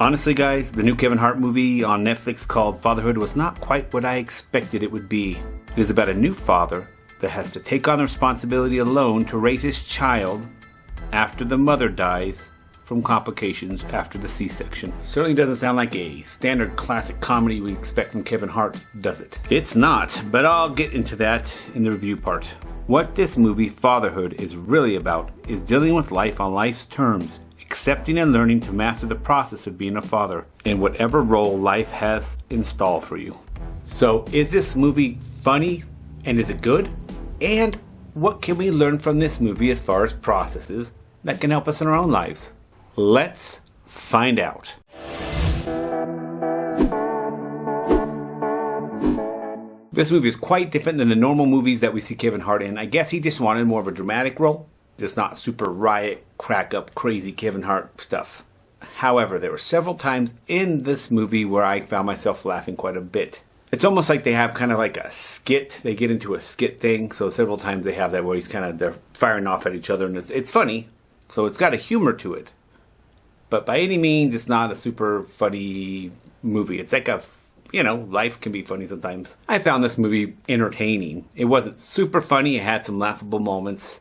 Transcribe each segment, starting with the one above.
Honestly guys, the new Kevin Hart movie on Netflix called Fatherhood was not quite what I expected it would be. It is about a new father that has to take on the responsibility alone to raise his child after the mother dies from complications after the C-section. Certainly doesn't sound like a standard classic comedy we expect from Kevin Hart, does it? It's not, but I'll get into that in the review part. What this movie, Fatherhood, is really about is dealing with life on life's terms, accepting and learning to master the process of being a father in whatever role life has in store for you. So, is this movie funny and is it good? And what can we learn from this movie as far as processes that can help us in our own lives? Let's find out. This movie is quite different than the normal movies that we see Kevin Hart in. I guess he just wanted more of a dramatic role. Just not super riot, crack up, crazy Kevin Hart stuff. However, there were several times in this movie where I found myself laughing quite a bit. It's almost like they have kind of like a skit. They get into a skit thing. So several times they have that where they're firing off at each other. And it's funny. So it's got a humor to it. But by any means, it's not a super funny movie. It's like life can be funny sometimes. I found this movie entertaining. It wasn't super funny. It had some laughable moments.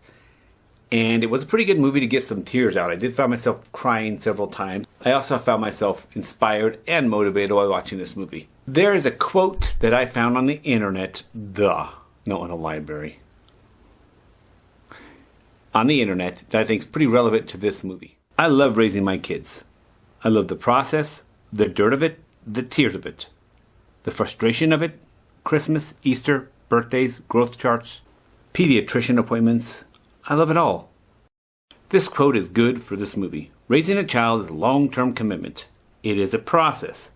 And it was a pretty good movie to get some tears out. I did find myself crying several times. I also found myself inspired and motivated while watching this movie. There is a quote that I found on the internet, in a library, on the internet that I think is pretty relevant to this movie. I love raising my kids. I love the process, the dirt of it, the tears of it, the frustration of it, Christmas, Easter, birthdays, growth charts, pediatrician appointments. I love it all. This quote is good for this movie. Raising a child is a long-term commitment. It is a process.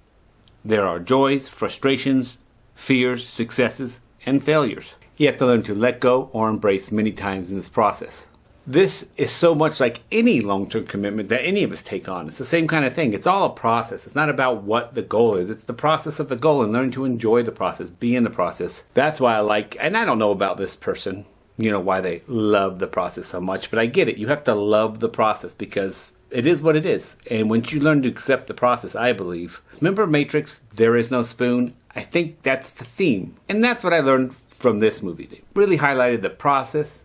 There are joys, frustrations, fears, successes, and failures. You have to learn to let go or embrace many times in this process. This is so much like any long-term commitment that any of us take on. It's the same kind of thing. It's all a process. It's not about what the goal is. It's the process of the goal and learning to enjoy the process, be in the process. That's why I like, and I don't know about this person, why they love the process so much, but I get it. You have to love the process because it is what it is. And once you learn to accept the process, I believe. Remember Matrix, there is no spoon? I think that's the theme. And that's what I learned from this movie. They really highlighted the process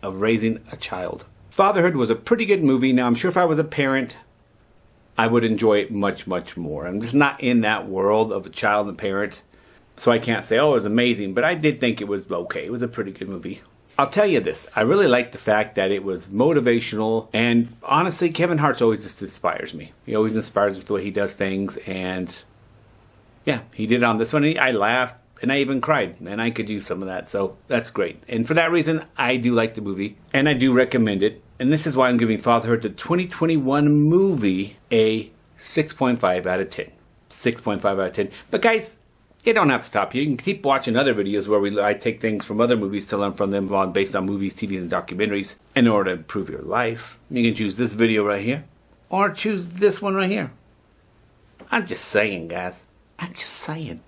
of raising a child. Fatherhood was a pretty good movie. Now, I'm sure if I was a parent, I would enjoy it much, much more. I'm just not in that world of a child and parent. So I can't say, it was amazing, but I did think it was okay. It was a pretty good movie. I'll tell you this. I really liked the fact that it was motivational. And honestly, Kevin Hart always just inspires me. He always inspires me with the way he does things. And yeah, he did it on this one. I laughed and I even cried. And I could use some of that. So that's great. And for that reason, I do like the movie. And I do recommend it. And this is why I'm giving Fatherhood, the 2021 movie, a 6.5 out of 10. 6.5 out of 10. But guys, it don't have to stop here. You can keep watching other videos where I take things from other movies to learn from them based on movies, TV, and documentaries in order to improve your life. You can choose this video right here or choose this one right here. I'm just saying, guys. I'm just saying.